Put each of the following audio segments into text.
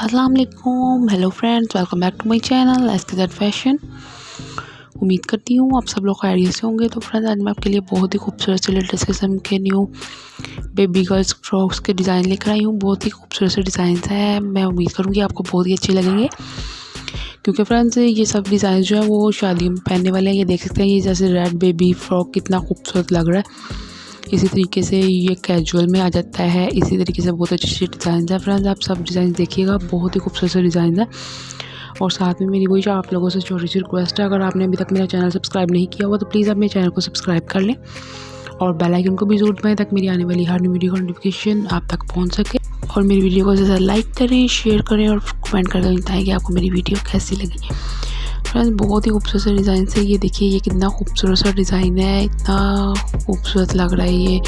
अस्सलाम वालेकुम, hello friends, welcome back to my channel SKZ fashion. उम्मीद करती हूँ आप सब लोग खैरियत से होंगे। तो फ्रेंड्स, आज मैं आपके लिए बहुत ही खूबसूरत से लेटेस्ट किस्म के न्यू बेबी गर्ल्स फ्रॉक्स के डिज़ाइन लेकर आई हूँ। बहुत ही खूबसूरत से डिज़ाइन हैं। मैं उम्मीद करूँगी आपको बहुत ही अच्छे लगेंगे, क्योंकि फ्रेंड्स ये सब डिज़ाइन जो है वो शादियों में पहनने वाले हैं। ये देख सकते हैं, ये जैसे रेड बेबी फ्रॉक कितना खूबसूरत लग रहा है। इसी तरीके से ये कैजुअल में आ जाता है। इसी तरीके से बहुत अच्छे डिज़ाइन है। फ्रेंड्स, आप सब डिज़ाइन देखिएगा, बहुत ही खूबसूरत से डिज़ाइन है। और साथ में मेरी वही आप लोगों से छोटी सी रिक्वेस्ट है, अगर आपने अभी तक मेरा चैनल सब्सक्राइब नहीं किया हुआ तो प्लीज़ आप मेरे चैनल को सब्सक्राइब कर लें और बेल आइकन को भी ज़रूर दबाएं, ताकि मेरी आने वाली हर न्यू वीडियो का नोटिफिकेशन आप तक पहुँच सके। और मेरी वीडियो को ज़्यादा लाइक करें, शेयर करें और कमेंट करके बताएं कि आपको मेरी वीडियो कैसी लगी। फ्रेंड्स, बहुत ही खूबसूरत सा डिज़ाइन से ये देखिए, ये कितना खूबसूरत सा डिज़ाइन है, इतना खूबसूरत लग रहा है। ये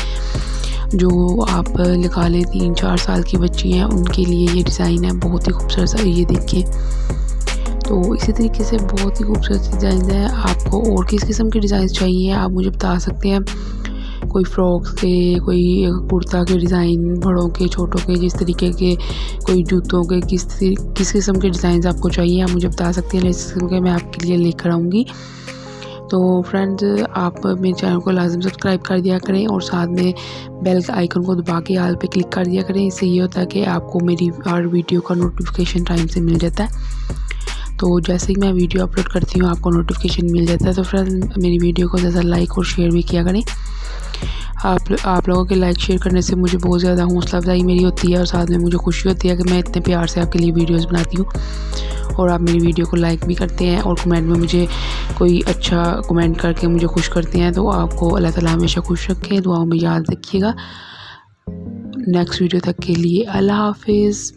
जो आप लगा लें 3-4 साल की बच्ची हैं उनके लिए ये डिज़ाइन है, बहुत ही खूबसूरत सा। ये देखिए, तो इसी तरीके से बहुत ही खूबसूरत डिज़ाइन है। आपको और किस किस्म के डिज़ाइन चाहिए आप मुझे बता सकते हैं। कोई फ्रॉक्स के, कोई कुर्ता के डिज़ाइन, बड़ों के, छोटों के, जिस तरीके के, कोई जूतों के, किस किस्म के डिज़ाइन आपको चाहिए आप मुझे बता सकते हैं। इस किस्म के मैं आपके लिए लेकर आऊँगी। तो फ्रेंड्स, आप मेरे चैनल को लाजम सब्सक्राइब कर दिया करें और साथ में बेल आइकन को दबा के आल पे क्लिक कर दिया करें। इससे ये होता है कि आपको मेरी हर वीडियो का नोटिफिकेशन टाइम से मिल जाता है। तो जैसे ही मैं वीडियो अपलोड करती हूँ आपको नोटिफिकेशन मिल जाता है। तो फ्रेंड्स, मेरी वीडियो को ज़्यादा लाइक और शेयर भी किया करें। आप लोगों के लाइक शेयर करने से मुझे बहुत ज़्यादा हौसला अफजाई मेरी होती है और साथ में मुझे खुशी होती है कि मैं इतने प्यार से आपके लिए वीडियोस बनाती हूँ और आप मेरी वीडियो को लाइक भी करते हैं और कमेंट में मुझे कोई अच्छा कमेंट करके मुझे खुश करते हैं। तो आपको अल्लाह ताला हमेशा खुश रखे, दुआओं में याद रखिएगा। नेक्स्ट वीडियो तक के लिए अल्लाह हाफिज़।